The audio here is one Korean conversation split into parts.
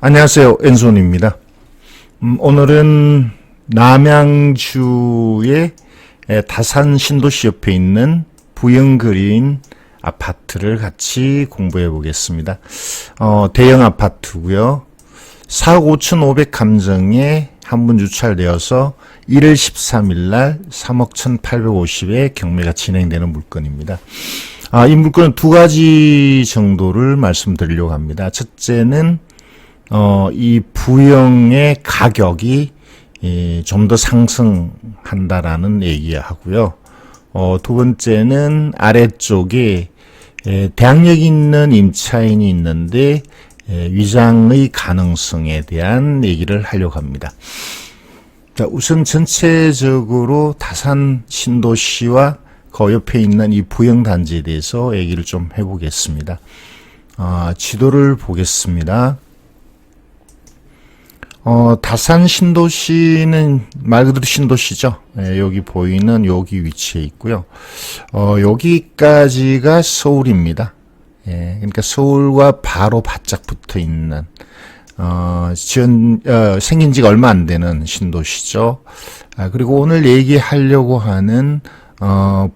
안녕하세요. 엔손입니다. 오늘은 남양주의 다산 신도시 옆에 있는 부영그린 아파트를 같이 공부해 보겠습니다. 대형 아파트고요. 4억 5,500 감정에 한분 유찰되어서 1월 13일 날 3억 1,850에 경매가 진행되는 물건입니다. 이 물건은 두 가지 정도를 말씀드리려고 합니다. 첫째는 이 부영의 가격이 좀 더 상승한다라는 얘기하고요. 두 번째는 아래쪽에 대항력이 있는 임차인이 있는데 위장의 가능성에 대한 얘기를 하려고 합니다. 자, 우선 전체적으로 다산 신도시와 그 옆에 있는 이 부영단지에 대해서 얘기를 좀 해보겠습니다. 지도를 보겠습니다. 다산 신도시는 말 그대로 신도시죠. 여기 보이는 여기 위치에 있고요. 여기까지가 서울입니다. 그러니까 서울과 바로 바짝 붙어 있는, 생긴 지가 얼마 안 되는 신도시죠. 그리고 오늘 얘기하려고 하는,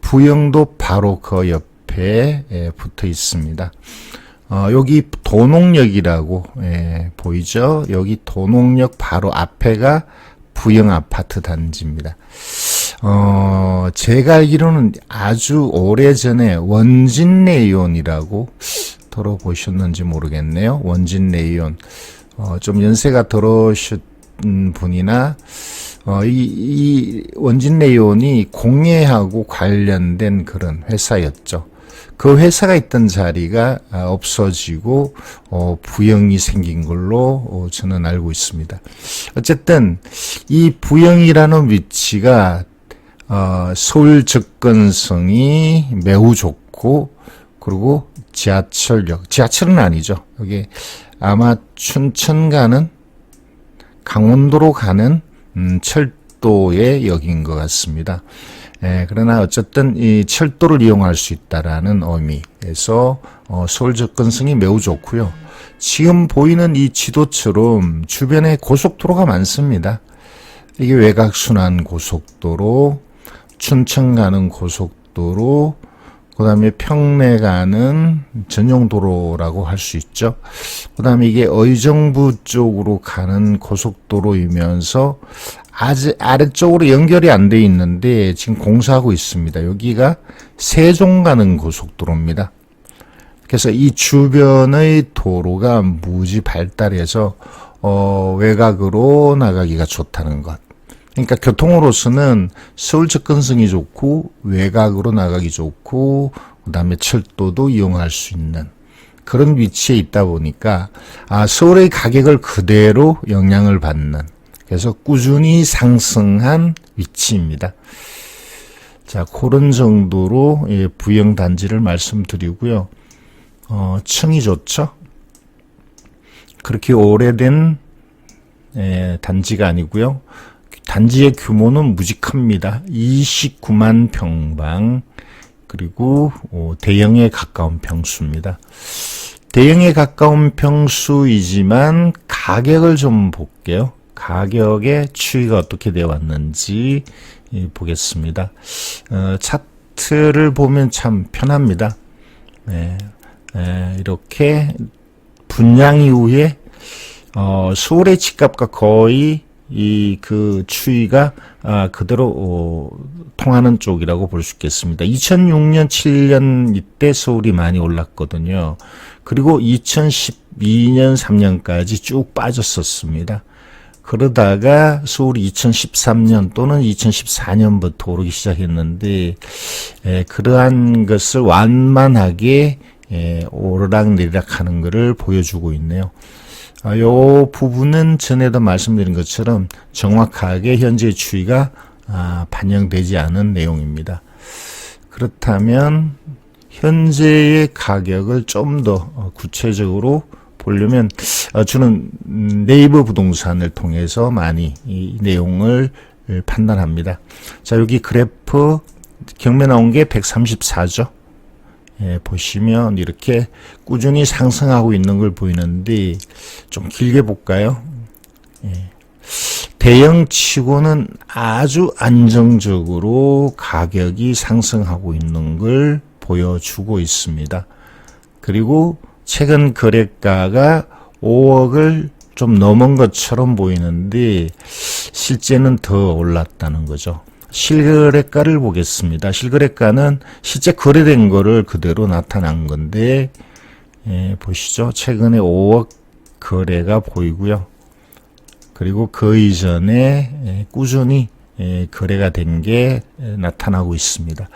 부영도 바로 그 옆에 붙어 있습니다. 여기 도농역이라고 보이죠? 여기 도농역 바로 앞에가 부영 아파트 단지입니다. 제가 알기로는 아주 오래전에 원진레이온이라고 들어보셨는지 모르겠네요. 원진레이온. 좀 연세가 들어오신 분이나 이 원진레이온이 공예하고 관련된 그런 회사였죠. 그 회사가 있던 자리가 없어지고 부영이 생긴 걸로 저는 알고 있습니다. 어쨌든 이 부영이라는 위치가 서울 접근성이 매우 좋고, 그리고 지하철은 아니죠. 여기 아마 춘천 가는, 강원도로 가는 철도의 역인 것 같습니다. 그러나 어쨌든 이 철도를 이용할 수 있다라는 의미에서 서울 접근성이 매우 좋고요. 지금 보이는 이 지도처럼 주변에 고속도로가 많습니다. 이게 외곽순환 고속도로, 춘천 가는 고속도로, 그 다음에 평내 가는 전용도로라고 할 수 있죠. 그 다음에 이게 의정부 쪽으로 가는 고속도로이면서 아직 아래쪽으로 연결이 안 돼 있는데 지금 공사하고 있습니다. 여기가 세종 가는 고속도로입니다. 그래서 이 주변의 도로가 무지 발달해서 외곽으로 나가기가 좋다는 것. 그러니까 교통으로서는 서울 접근성이 좋고 외곽으로 나가기 좋고, 그다음에 철도도 이용할 수 있는 그런 위치에 있다 보니까 서울의 가격을 그대로 영향을 받는, 그래서 꾸준히 상승한 위치입니다. 자, 그런 정도로 부영 단지를 말씀드리고요. 층이 좋죠. 그렇게 오래된 단지가 아니고요. 단지의 규모는 무지 큽니다. 29만 평방, 그리고 대형에 가까운 평수입니다. 대형에 가까운 평수이지만 가격을 좀 볼게요. 가격의 추이가 어떻게 되어 왔는지 보겠습니다. 차트를 보면 참 편합니다. 이렇게 분양 이후에 서울의 집값과 거의 그 추이가 그대로 통하는 쪽이라고 볼 수 있겠습니다. 2006년, 7년 이때 서울이 많이 올랐거든요. 그리고 2012년, 3년까지 쭉 빠졌었습니다. 그러다가 서울이 2013년 또는 2014년부터 오르기 시작했는데, 그러한 것을 완만하게 오르락내리락 하는 것을 보여주고 있네요. 요 부분은 전에도 말씀드린 것처럼 정확하게 현재의 추이가 반영되지 않은 내용입니다. 그렇다면 현재의 가격을 좀 더 구체적으로 보려면 저는 네이버 부동산을 통해서 많이 이 내용을 판단합니다. 자, 여기 그래프 경매 나온 게 134죠. 보시면 이렇게 꾸준히 상승하고 있는 걸 보이는데 좀 길게 볼까요? 대형치고는 아주 안정적으로 가격이 상승하고 있는 걸 보여주고 있습니다. 그리고 최근 거래가가 5억을 좀 넘은 것처럼 보이는데 실제는 더 올랐다는 거죠. 실거래가를 보겠습니다. 실거래가는 실제 거래된 거를 그대로 나타난 건데 보시죠. 최근에 5억 거래가 보이고요. 그리고 그 이전에 꾸준히 거래가 된 게 나타나고 있습니다.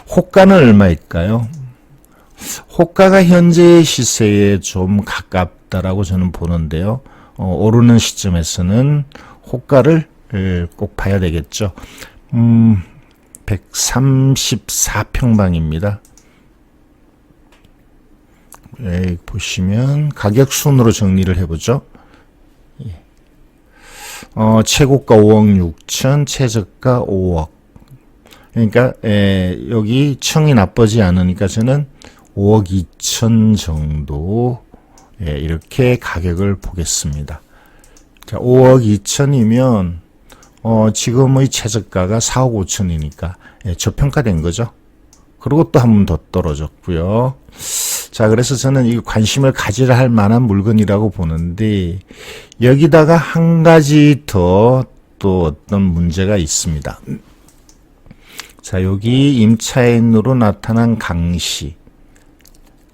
호가는 얼마일까요? 호가가 현재 시세에 좀 가깝다라고 저는 보는데요. 오르는 시점에서는 호가를 꼭 봐야 되겠죠. 134평방입니다. 보시면 가격 순으로 정리를 해보죠. 최고가 5억 6천, 최저가 5억. 그러니까 여기 청이 나쁘지 않으니까 저는 5억 2천 정도 이렇게 가격을 보겠습니다. 자, 5억 2천이면 지금의 최저가가 4억 5천이니까 저평가된 거죠. 그리고 또 한 번 더 떨어졌고요. 자, 그래서 저는 이 관심을 가지라 할 만한 물건이라고 보는데 여기다가 한 가지 더 또 어떤 문제가 있습니다. 자, 여기 임차인으로 나타난 강씨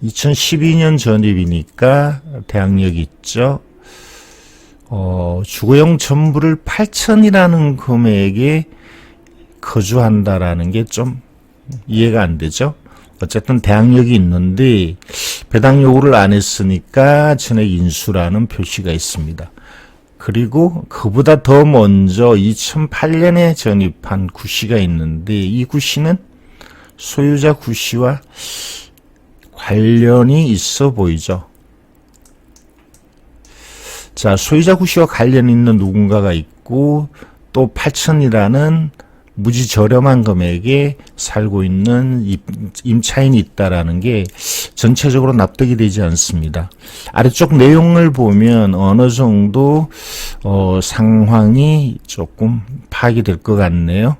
2012년 전입이니까 대항력이 있죠. 주거용 전부를 8천이라는 금액에 거주한다라는 게 좀 이해가 안 되죠. 어쨌든 대항력이 있는데 배당 요구를 안 했으니까 전액 인수라는 표시가 있습니다. 그리고 그보다 더 먼저 2008년에 전입한 구씨가 있는데 이 구씨는 소유자 구씨와 관련이 있어 보이죠. 자, 소유자 구씨와 관련 있는 누군가가 있고 또 8천이라는 무지 저렴한 금액에 살고 있는 임차인이 있다라는 게 전체적으로 납득이 되지 않습니다. 아래쪽 내용을 보면 어느 정도 상황이 조금 파악이 될 것 같네요.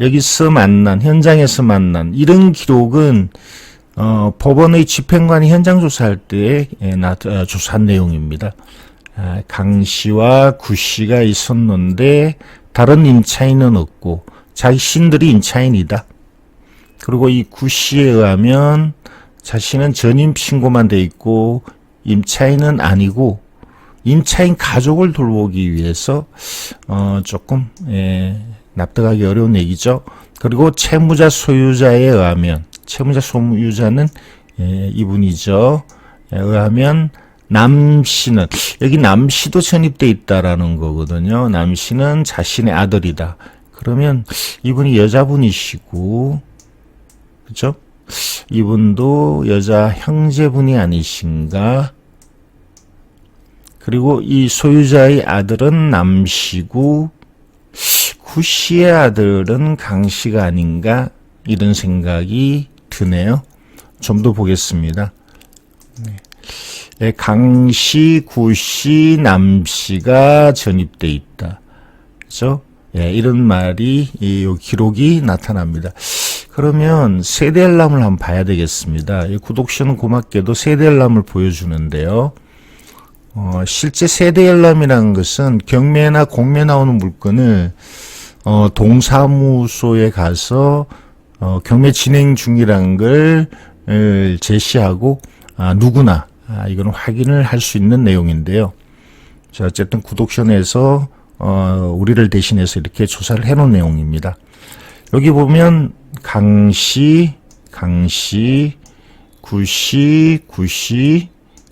여기서 만난, 현장에서 만난 이런 기록은 법원의 집행관이 현장 조사할 때 조사한 내용입니다. 강 씨와 구 씨가 있었는데 다른 임차인은 없고 자신들이 임차인이다. 그리고 이 구 씨에 의하면 자신은 전입 신고만 돼 있고 임차인은 아니고 임차인 가족을 돌보기 위해서 조금 납득하기 어려운 얘기죠. 그리고 채무자 소유자에 의하면 채무자 소유자는 이분이죠. 의하면 남씨는 여기 남씨도 전입돼 있다라는 거거든요. 남씨는 자신의 아들이다. 그러면 이분이 여자분이시고 그렇죠? 이분도 여자 형제분이 아니신가? 그리고 이 소유자의 아들은 남씨고 구씨의 아들은 강씨가 아닌가? 이런 생각이 드네요. 좀 더 보겠습니다. 강씨, 구씨, 남씨가 전입돼 있다. 그죠? 이런 말이, 이 기록이 나타납니다. 그러면 세대 알람을 한번 봐야 되겠습니다. 이 구독션은 고맙게도 세대 알람을 보여주는데요. 실제 세대 알람이라는 것은 경매나 공매 나오는 물건을, 동사무소에 가서, 경매 진행 중이라는 걸 제시하고, 누구나, 이건 확인을 할 수 있는 내용인데요. 자, 어쨌든 구독션에서 우리를 대신해서 이렇게 조사를 해놓은 내용입니다. 여기 보면 강씨, 구씨,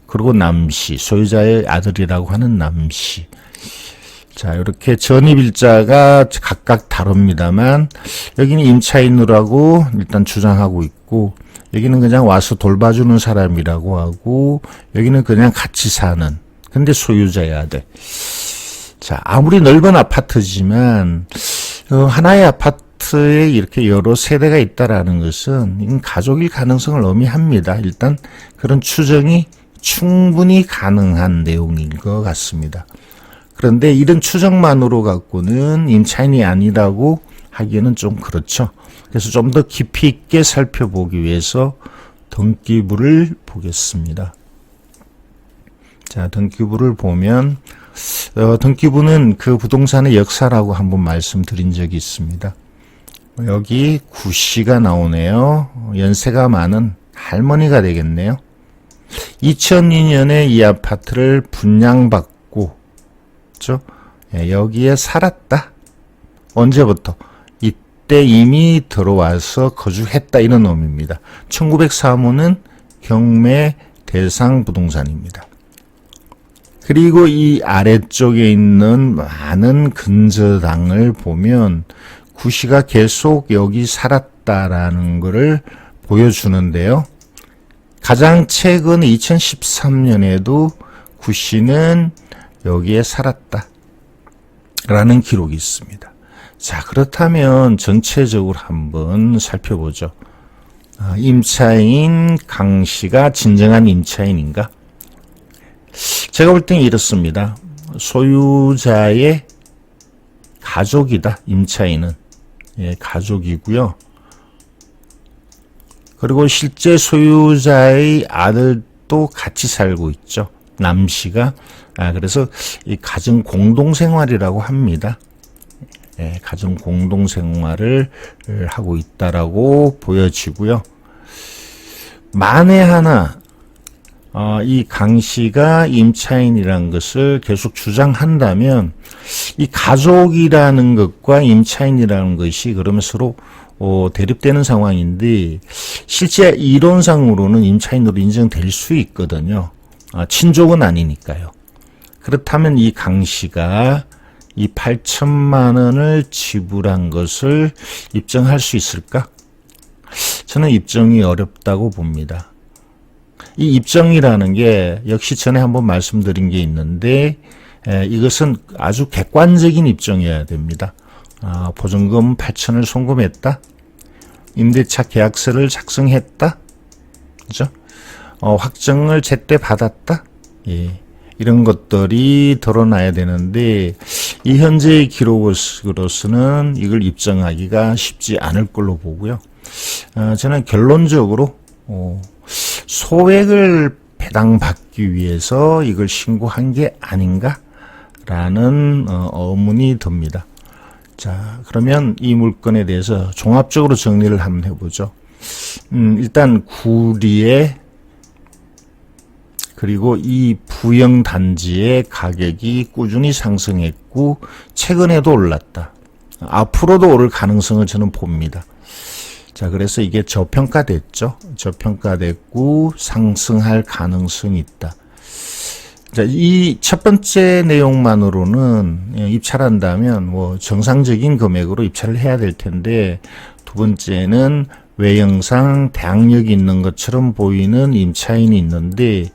그리고 남씨, 소유자의 아들이라고 하는 남씨. 자, 이렇게 전입일자가 각각 다릅니다만 여기는 임차인으로라고 일단 주장하고 있고 여기는 그냥 와서 돌봐주는 사람이라고 하고 여기는 그냥 같이 사는 근데 소유자의 아들. 자, 아무리 넓은 아파트지만 하나의 아파트 아파트에 이렇게 여러 세대가 있다라는 것은 이건 가족일 가능성을 의미합니다. 일단 그런 추정이 충분히 가능한 내용인 것 같습니다. 그런데 이런 추정만으로 갖고는 임차인이 아니라고 하기에는 좀 그렇죠. 그래서 좀 더 깊이 있게 살펴보기 위해서 등기부를 보겠습니다. 자, 등기부를 보면 등기부는 그 부동산의 역사라고 한번 말씀드린 적이 있습니다. 여기 구씨가 나오네요. 연세가 많은 할머니가 되겠네요. 2002년에 이 아파트를 분양받고, 그렇죠? 여기에 살았다. 언제부터? 이때 이미 들어와서 거주했다, 이런 의미입니다. 1904호는 경매 대상 부동산입니다. 그리고 이 아래쪽에 있는 많은 근저당을 보면 구씨가 계속 여기 살았다라는 것을 보여주는데요. 가장 최근 2013년에도 구씨는 여기에 살았다 라는 기록이 있습니다. 자, 그렇다면 전체적으로 한번 살펴보죠. 임차인 강씨가 진정한 임차인인가? 제가 볼 땐 이렇습니다. 소유자의 가족이다, 임차인은. 예, 가족이고요. 그리고 실제 소유자의 아들도 같이 살고 있죠. 남씨가. 그래서 이 가정 공동생활이라고 합니다. 예, 가정 공동생활을 하고 있다라고 보여지고요. 만에 하나 이 강씨가 임차인이라는 것을 계속 주장한다면 이 가족이라는 것과 임차인이라는 것이 그러면 서로 대립되는 상황인데 실제 이론상으로는 임차인으로 인정될 수 있거든요. 친족은 아니니까요. 그렇다면 이 강씨가 이 8천만 원을 지불한 것을 입증할 수 있을까? 저는 입증이 어렵다고 봅니다. 이 입증이라는 게 역시 전에 한번 말씀드린 게 있는데 이것은 아주 객관적인 입증이어야 됩니다. 보증금 8천을 송금했다. 임대차 계약서를 작성했다. 그죠? 확정을 제때 받았다. 예. 이런 것들이 드러나야 되는데 이 현재의 기록으로서는 이걸 입증하기가 쉽지 않을 걸로 보고요. 저는 결론적으로 소액을 배당받기 위해서 이걸 신고한 게 아닌가라는 의문이 듭니다. 자, 그러면 이 물건에 대해서 종합적으로 정리를 한번 해보죠. 일단 구리에 그리고 이 부영 단지의 가격이 꾸준히 상승했고 최근에도 올랐다. 앞으로도 오를 가능성을 저는 봅니다. 자, 그래서 이게 저평가됐죠. 저평가됐고 상승할 가능성이 있다. 자, 이 첫 번째 내용만으로는 입찰한다면 뭐 정상적인 금액으로 입찰을 해야 될 텐데 두 번째는 외형상 대항력이 있는 것처럼 보이는 임차인이 있는데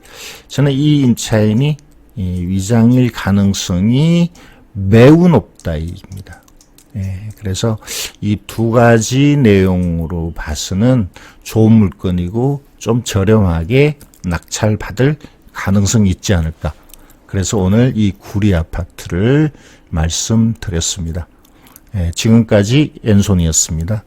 저는 이 임차인이 위장일 가능성이 매우 높다입니다. 예, 그래서 이 두 가지 내용으로 봐서는 좋은 물건이고 좀 저렴하게 낙찰받을 가능성이 있지 않을까. 그래서 오늘 이 구리 아파트를 말씀드렸습니다. 예, 지금까지 엔손이었습니다.